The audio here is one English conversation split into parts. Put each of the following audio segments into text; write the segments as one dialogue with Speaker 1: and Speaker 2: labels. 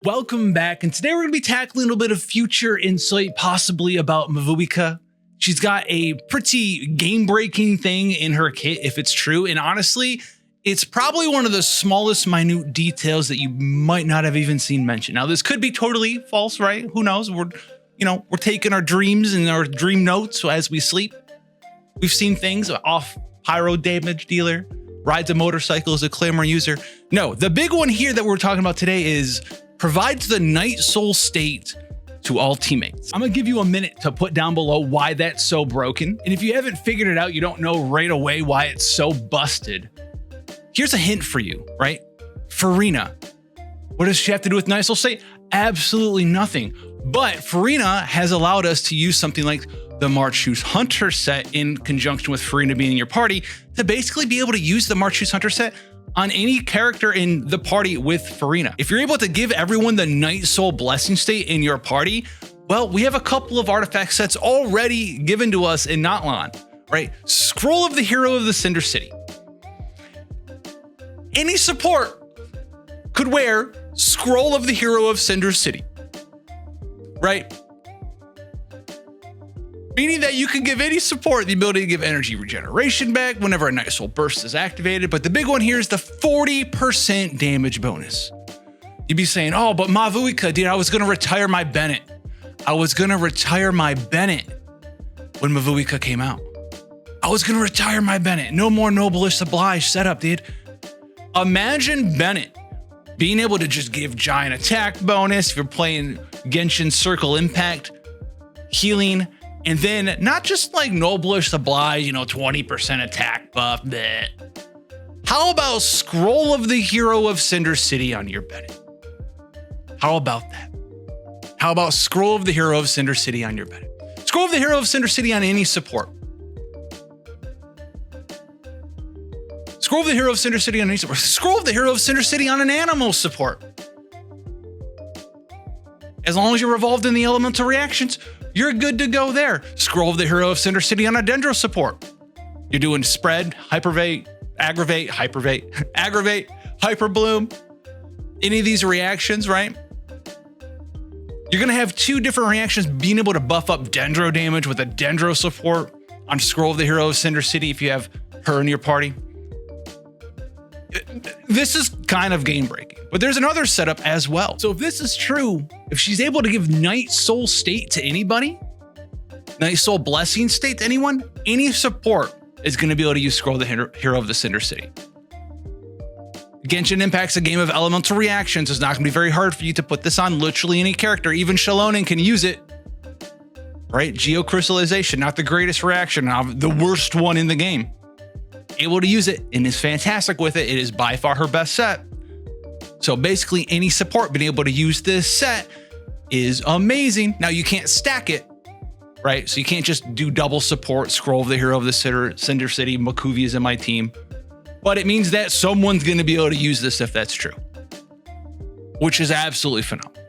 Speaker 1: Welcome back, and today we're going to be tackling a little bit of future insight, possibly about Mavuika. She's got a pretty game-breaking thing in her kit, if it's true, and honestly, it's probably one of the smallest minute details that you might not have even seen mentioned. Now, this could be totally false, right? Who knows? We're taking our dreams and our dream notes as we sleep. We've seen things off pyro damage dealer, rides a motorcycle as a claymore user. No, the big one here that we're talking about today is provides the Night Soul state to all teammates. I'm gonna give you a minute to put down below why that's so broken. And if you haven't figured it out, you don't know right away why it's so busted. Here's a hint for you, right? Farina. What does she have to do with Night Soul state? Absolutely nothing. But Farina has allowed us to use something like the Marchus Hunter set in conjunction with Farina being in your party to basically be able to use the Marchus Hunter set on any character in the party with Farina. If you're able to give everyone the Night Soul blessing state in your party, well, we have a couple of artifact sets already given to us in Notlan, right? Scroll of the Hero of the Cinder City. Any support could wear Scroll of the Hero of Cinder City, right? Meaning that you can give any support the ability to give energy regeneration back whenever a Night Soul burst is activated. But the big one here is the 40% damage bonus. You'd be saying, oh, but Mavuika, dude, I was going to retire my Bennett. I was going to retire my Bennett when Mavuika came out. I was going to retire my Bennett. No more Noblish Oblige setup, dude. Imagine Bennett being able to just give giant attack bonus if you're playing Genshin Circle Impact, healing, and then not just like Noblish Oblige, 20% attack buff. Bleh. How about Scroll of the Hero of Cinder City on your Bennett? How about that? How about Scroll of the Hero of Cinder City on your Bennett? Scroll of the Hero of Cinder City on any support. Scroll of the Hero of Cinder City on any support. Scroll of the Hero of Cinder City on an animal support. As long as you're revolved in the elemental reactions, you're good to go there. Scroll of the Hero of Cinder City on a Dendro support. You're doing spread, hypervate, aggravate, hypervate, aggravate, hyperbloom. Any of these reactions, right? You're gonna have two different reactions being able to buff up Dendro damage with a Dendro support on Scroll of the Hero of Cinder City if you have her in your party. This is kind of game breaking, but there's another setup as well. So if this is true, if she's able to give Night Soul state to anybody, Night Soul blessing state to anyone, any support is going to be able to use Scroll of the Hero of the Cinder City. Genshin Impact's a game of elemental reactions. It's not going to be very hard for you to put this on literally any character. Even Shalonen can use it, right? Geocrystallization, not the greatest reaction, the worst one in the game. Able to use it and is fantastic with it. It is by far her best set. So basically any support being able to use this set is amazing. Now you can't stack it, right? So you can't just do double support, Scroll of the Hero of the Cinder City, Makuvi is in my team. But it means that someone's going to be able to use this if that's true, which is absolutely phenomenal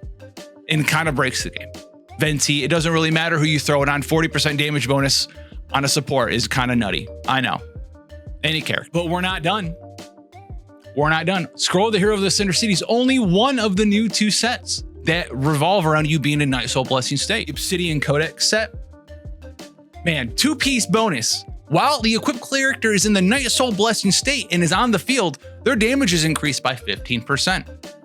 Speaker 1: and kind of breaks the game. Venti, it doesn't really matter who you throw it on. 40% damage bonus on a support is kind of nutty. I know. Any character. But we're not done. We're not done. Scroll of the Hero of the Cinder City is only one of the new two sets that revolve around you being in Night Soul blessing state. Obsidian Codex set. Man, two-piece bonus. While the equipped character is in the Night Soul blessing state and is on the field, their damage is increased by 15%.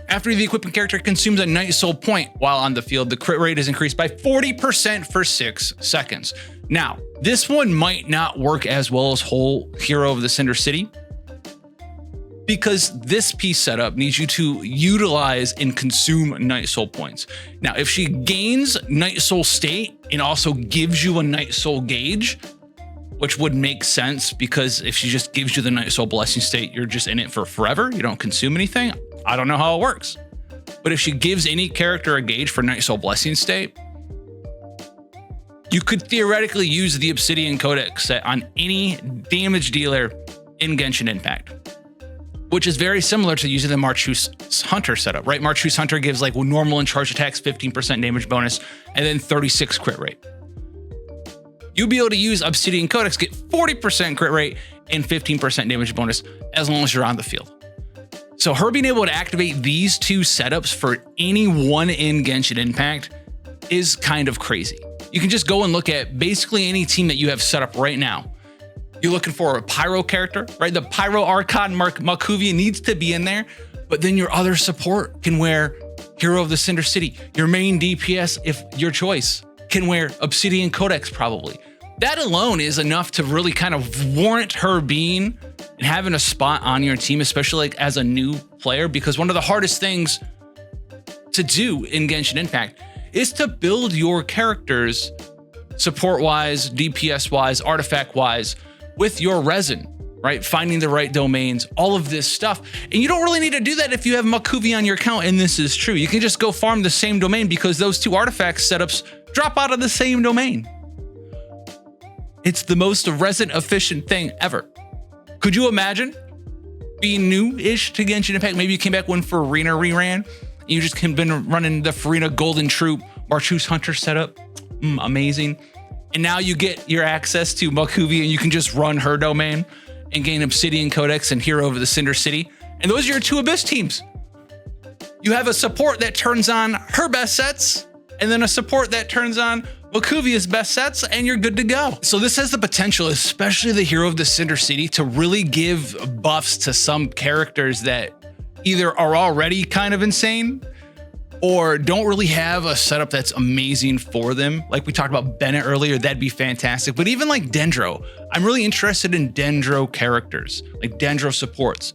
Speaker 1: After the equipping character consumes a Night Soul point while on the field, the crit rate is increased by 40% for 6 seconds. Now, this one might not work as well as whole Hero of the Cinder City because this piece setup needs you to utilize and consume Night Soul points. Now, if she gains Night Soul state and also gives you a Night Soul gauge, which would make sense because if she just gives you the Night Soul blessing state, you're just in it for forever. You don't consume anything. I don't know how it works. But if she gives any character a gauge for Night Soul blessing state, you could theoretically use the Obsidian Codex set on any damage dealer in Genshin Impact, which is very similar to using the Marchus Hunter setup, right? Marchus Hunter gives like normal and charge attacks 15% damage bonus and then 36 crit rate. You'll be able to use Obsidian Codex, get 40% crit rate and 15% damage bonus as long as you're on the field. So her being able to activate these two setups for anyone in Genshin Impact is kind of crazy. You can just go and look at basically any team that you have set up right now. You're looking for a Pyro character, right? The Pyro Archon Mavuika needs to be in there, but then your other support can wear Hero of the Cinder City. Your main DPS, if your choice, can wear Obsidian Codex probably. That alone is enough to really kind of warrant her being and having a spot on your team, especially like as a new player, because one of the hardest things to do in Genshin Impact is to build your characters support-wise, DPS-wise, artifact-wise with your resin, right? Finding the right domains, all of this stuff. And you don't really need to do that if you have Mavuika on your account, and this is true. You can just go farm the same domain because those two artifact setups drop out of the same domain. It's the most resin efficient thing ever. Could you imagine being new-ish to Genshin Impact? Maybe you came back when Farina reran, and you just been running the Farina Golden Troop Marchus Hunter setup. Amazing. And now you get your access to Mavuika, and you can just run her domain and gain Obsidian Codex and Hero of the Cinder City. And those are your two Abyss teams. You have a support that turns on her best sets, and then a support that turns on Mavuika's best sets, and you're good to go. So this has the potential, especially the Hero of the Cinder City, to really give buffs to some characters that either are already kind of insane or don't really have a setup that's amazing for them. Like we talked about Bennett earlier, that'd be fantastic. But even like Dendro, I'm really interested in Dendro characters, like Dendro supports,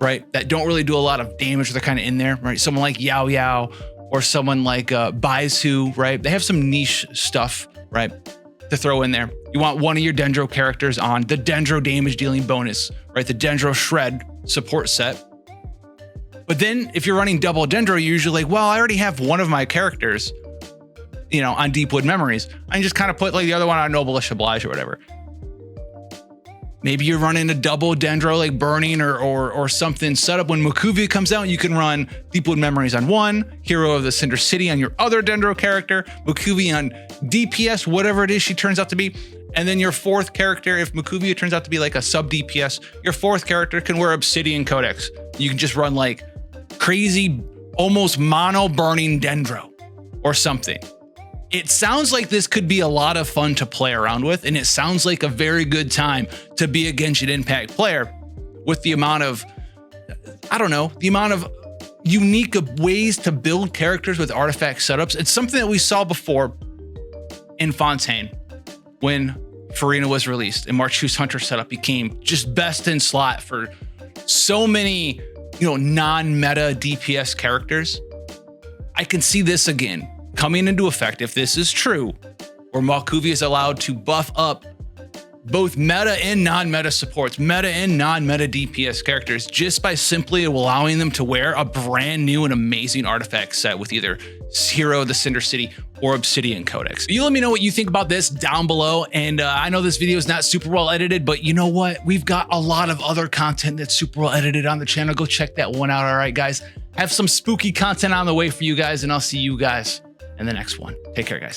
Speaker 1: right? That don't really do a lot of damage. They're kind of in there, right? Someone like Yao Yao, or someone like Baizu, right? They have some niche stuff, right, to throw in there. You want one of your Dendro characters on the Dendro damage dealing bonus, right? The Dendro Shred support set. But then if you're running double Dendro, you're usually like, well, I already have one of my characters, you know, on Deepwood Memories. I can just kind of put like the other one on Noblish Oblige or whatever. Maybe you're running a double Dendro like Burning or something set up when Mavuika comes out. You can run Deepwood Memories on one, Hero of the Cinder City on your other Dendro character, Mavuika on DPS, whatever it is she turns out to be. And then your fourth character, if Mavuika turns out to be like a sub DPS, your fourth character can wear Obsidian Codex. You can just run like crazy, almost mono burning Dendro or something. It sounds like this could be a lot of fun to play around with, and it sounds like a very good time to be a Genshin Impact player with the amount of, I don't know, the amount of unique ways to build characters with artifact setups. It's something that we saw before in Fontaine when Farina was released and Marchus Hunter setup became just best in slot for so many, you know, non-meta DPS characters. I can see this again coming into effect, if this is true, where Mavuika is allowed to buff up both meta and non-meta supports, meta and non-meta DPS characters, just by simply allowing them to wear a brand new and amazing artifact set with either Hero of the Cinder City or Obsidian Codex. You let me know what you think about this down below. And I know this video is not super well edited, but you know what? We've got a lot of other content that's super well edited on the channel. Go check that one out. All right, guys, have some spooky content on the way for you guys, and I'll see you guys in the next one. Take care, guys.